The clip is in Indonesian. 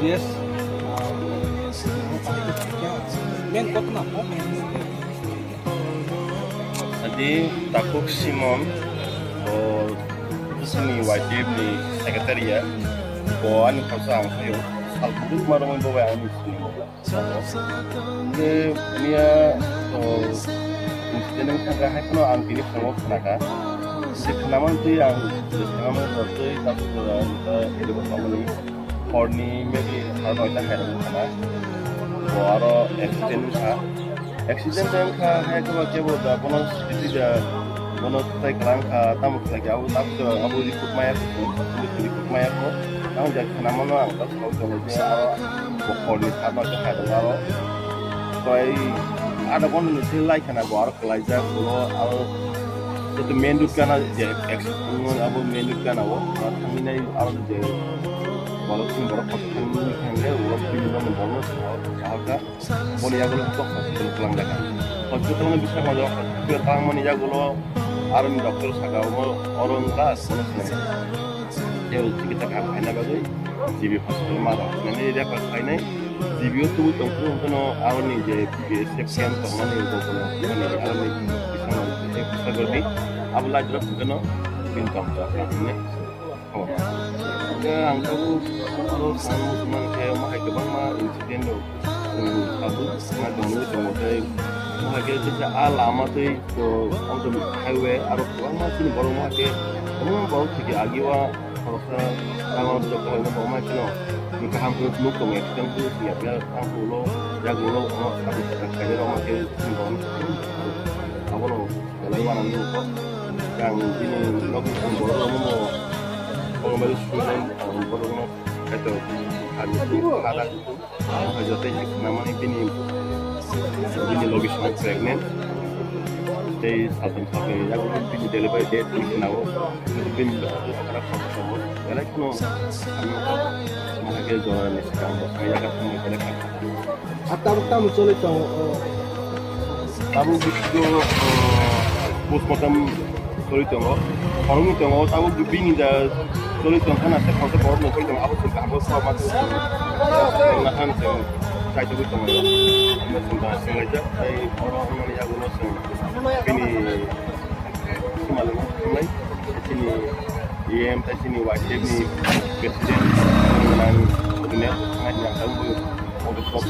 serius. Men kok kenapa? Jadi takut Simon sini wajib di sekretariat bawa pasang kayu alputus marung bawa ini sini dia insiden yang kagak hay kono antini semua kenakan si kenaman tu yang kenaman tu tapi itu bersama ni korni maybe harus kita heran kana bawa accident yang hay kono kebo da bonus itu Bono tay kalangka tamu lagi abu ikut mayat ko tamu jadi kenamano ang tas kau coba dia bokor ni sama tu ada laro koi ada pun silai kena bawa kelajar kalau itu mendut kana jadi ekspon abu mendut kana wo kami ni alu jadi kalau sih baru potong ni kan dia ulang pilih nama bonus agak boleh ya kalau tok hasil pulang dah hospital ni bisa ngajak hospital tang mani ya kalau army doctor sagao orang kelas dia kita kan ana bagai jibi hospital mara nani dia pakai nai jibi tu tongku kono army je section to mani kono nani army bisa berdi abla drop kono bintang ta ne oh ya angku kalau sama teman kayak mahai ke bang mah insiden do abu sama dulu kemudian mahai kita alama tu untuk highway arus bang mah sini baru mahai kamu baru segi agiwa kalau kalau tu kalau mau mahai kino jika hampir lu kemudian tu siap ya hampir lo jago lo habis kerja lo mahai sini baru apa lo kalau mana lu kok yang ini lo baru lo mau pengembali student baru itu ada halat itu hajatnya namanya ini logis pregnant jadi satu yang ini delivery date ini nawo bin ada apa karena itu semuanya jualan ini sekarang saya akan mengucapkan Atau muncul itu tahu gitu postmortem solito orang itu tahu begini dah solito karena saya kalau baru mau solito apa sih kamu sama tu nahan saya itu itu mana sudah sengaja saya orang yang guna ini semalam mulai sini EM sini wajib ni presiden dengan dunia yang tahu untuk top